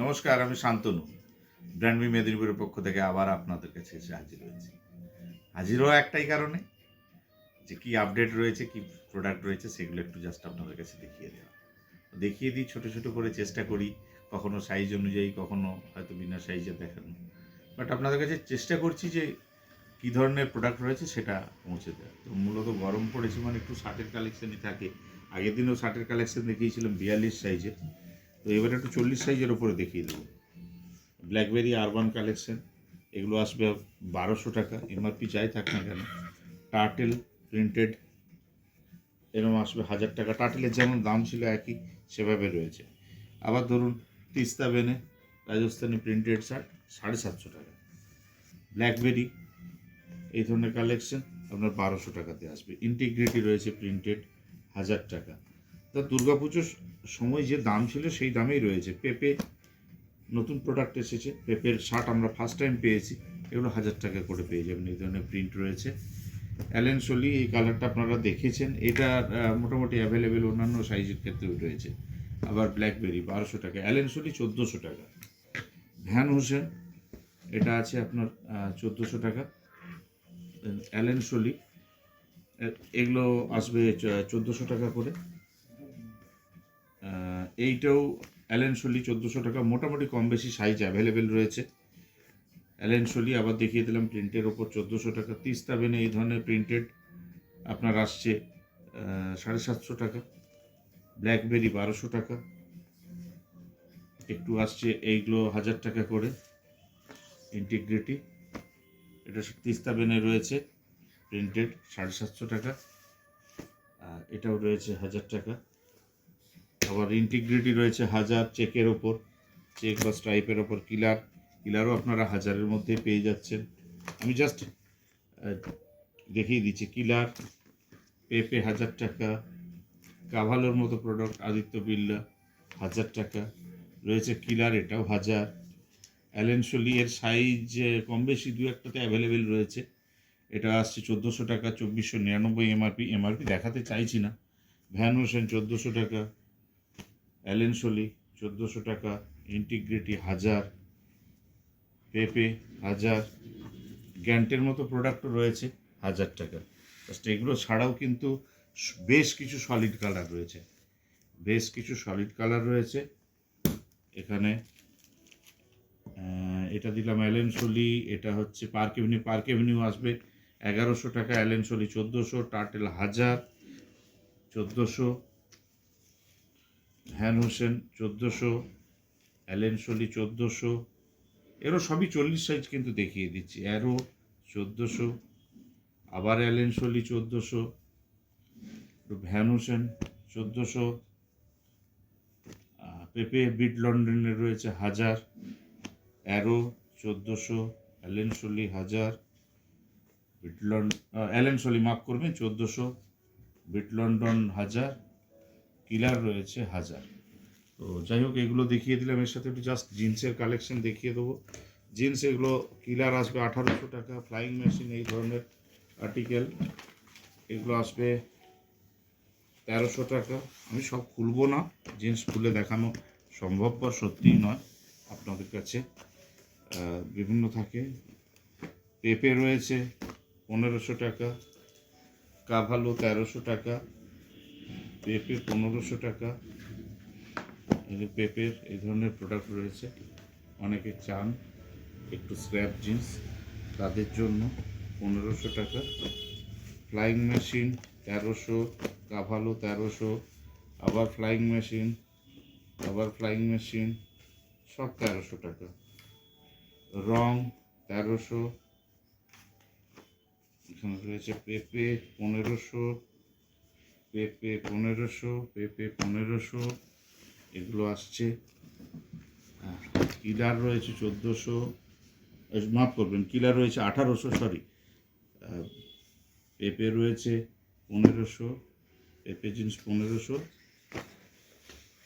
নমস্কার, আমি শান্তনু। ব্র্যান্ডমি মেদিনীপুরের পক্ষ থেকে আবার আপনাদের কাছে এসে হাজির হয়েছি। হাজির হওয়া একটাই কারণে যে কি আপডেট রয়েছে, কি প্রোডাক্ট রয়েছে, সেগুলো একটু জাস্ট আপনাদের কাছে দেখিয়ে দেওয়া। দেখিয়ে দিই, ছোটো ছোটো করে চেষ্টা করি, কখনো সাইজ অনুযায়ী, কখনো হয়তো বিনা সাইজে দেখানো। বাট আপনাদের কাছে চেষ্টা করছি যে কী ধরনের প্রোডাক্ট রয়েছে সেটা পৌঁছে দেওয়া। তো মূলত গরম পড়েছে মানে একটু শার্টের কালেকশানই থাকে। আগের দিনও শার্টের কালেকশান দেখিয়েছিলাম 42 সাইজের, তো এবারে একটু 40 সাইজের ওপরে দেখিয়ে দেবো। ব্ল্যাকবেরি আরবান কালেকশন, এগুলো আসবে 1200 টাকা, এমআরপি যাই থাক না কেন। টার্টেল প্রিন্টেড এরকম আসবে 1000 টাকা। টার্টেলের যেমন দাম ছিল একই সেভাবে রয়েছে। আবার ধরুন তিস্তা বেনে রাজস্থানি প্রিন্টেড শার্ট 750 টাকা। ব্ল্যাকবেরি এই ধরনের কালেকশন আপনার 1200 টাকাতে আসবে। ইন্টিগ্রিটি রয়েছে প্রিন্টেড 1000 টাকা। তা দুর্গাপুজোর সময় যে দাম ছিল সেই দামেই রয়েছে। পেপে নতুন প্রোডাক্ট এসেছে, পেপের শার্ট আমরা ফার্স্ট টাইম পেয়েছি, এগুলো 1000 টাকা করে পেয়ে যাবেন। এই ধরনের প্রিন্ট রয়েছে। অ্যালেন সোলি, এই কালারটা আপনারা দেখেছেন, এটা মোটামুটি অ্যাভেলেবেল অন্যান্য সাইজের ক্ষেত্রেও রয়েছে। আবার ব্ল্যাকবেরি 1200 টাকা, অ্যালেন সোলি 1400 টাকা। ভ্যান হোসেন এটা আছে আপনার 1400 টাকা। অ্যালেন সোলি এগুলো আসবে 1400 টাকা করে। এইটাও অ্যালেন সোলি 1400 টাকা। মোটামুটি কম বেশি সাইজ অ্যাভেলেবেল রয়েছে। অ্যালেন সোলি আবার দেখিয়ে দিলাম প্রিন্টের ওপর 1400 টাকা। তিস্তা বেনে এই ধরনের প্রিন্টেড আপনার আসছে 750 টাকা। ব্ল্যাকবেরি 1200 টাকা। একটু আসছে এইগুলো 1000 টাকা করে। ইন্টিগ্রিটি এটা তিস্তা বেনে রয়েছে প্রিন্টেড 750 টাকা। এটাও রয়েছে 1000 টাকা। আবার ইন্টিগ্রিটি রয়েছে 1000, চেকের ওপর, চেক বা স্ট্রাইপের ওপর। কিলারও আপনারা 1000-এর মধ্যে পেয়ে যাচ্ছেন। আমি জাস্ট দেখিয়ে দিচ্ছি। কিলার, পেপে 1000 টাকা। কাভালোর মতো প্রোডাক্ট আদিত্য বিড়লা 1000 টাকা রয়েছে। কিলার এটাও 1000। অ্যালেন সোলি এর সাইজ কম বেশি দু একটাতে অ্যাভেলেবেল রয়েছে। এটা আসছে 1400 টাকা, 2499 এমআরপি দেখাতে চাইছি না। ভ্যান হোসেন 1400 টাকা। অ্যালেন সোলি 1400 টাকা। ইন্টিগ্রিটি 1000। পেপে 1000। গ্যান্টের মতো প্রোডাক্টও রয়েছে 1000 টাকা। জাস্ট এগুলো ছাড়াও কিন্তু বেশ কিছু সলিড কালার রয়েছে। এখানে এটা দিলাম অ্যালেন সোলি, এটা হচ্ছে পার্ক এভিনিউ আসবে 1100 টাকা। Allen Solly 1400। Turtle 1000, 1400। Van Heusen 1400। Allen Solly 1400। এরও সবই 40 সাইজ কিন্তু দেখিয়ে দিচ্ছি। অ্যারো 1400। আবার অ্যালেন সোলি 1400। Van Heusen 1400। পেপে বিট লন্ডনের রয়েছে 1000। Arrow 1400। Allen Solly 1000। Allen Solly মাফ করবেন 1400। Bit London 1000। কিলার রয়েছে 1000। তো যাই হোক, এগুলো দেখিয়ে দিলাম। এর সাথে একটু জাস্ট জিন্সের কালেকশন দেখিয়ে দেবো। জিন্স এগুলো কিলার আসবে 1800 টাকা। ফ্লাইং মেশিন এই ধরনের আর্টিকেল এগুলো আসবে 1300 টাকা। আমি সব খুলবো না, জিন্স খুলে দেখানো সম্ভবপর সত্যিই নয় আপনাদের কাছে। বিভিন্ন থাকে। পেপে রয়েছে 1500 টাকা। কাভালো 1300 টাকা। পেপে 1500 টাকা। পেপের এই ধরনের প্রোডাক্ট রয়েছে। অনেকে চান একটু স্ক্র্যাপ জিন্স, তাদের জন্য 1500 টাকা। Flying machine 1300। কাভালো 1300। আবার ফ্লাইং মেশিন, সব 1300 টাকা। রং 1300। এখানে রয়েছে পেপে 1500। পেপে 1500। এগুলো আসছে। কিলার রয়েছে 1400, মাফ করবেন, কিলার রয়েছে 1800, সরি। পেপে রয়েছে 1500। পেপে জিন্স 1500,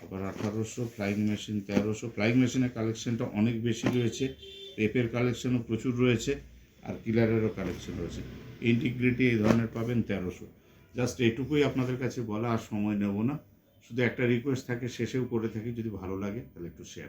আবার 1800। Flying machine 1300। ফ্লাইং মেশিনের কালেকশনটা অনেক বেশি রয়েছে। পেপের কালেকশনও প্রচুর রয়েছে, আর কিলারেরও কালেকশন রয়েছে। ইন্টিগ্রিটি এই ধরনের পাবেন 1300। জাস্ট এটুকুই আপনাদের কাছে বলা, আর সময় নেব না। শুধু একটা রিকোয়েস্ট থাকে, শেষেও করে থাকি, যদি ভালো লাগে তাহলে একটু শেয়ার।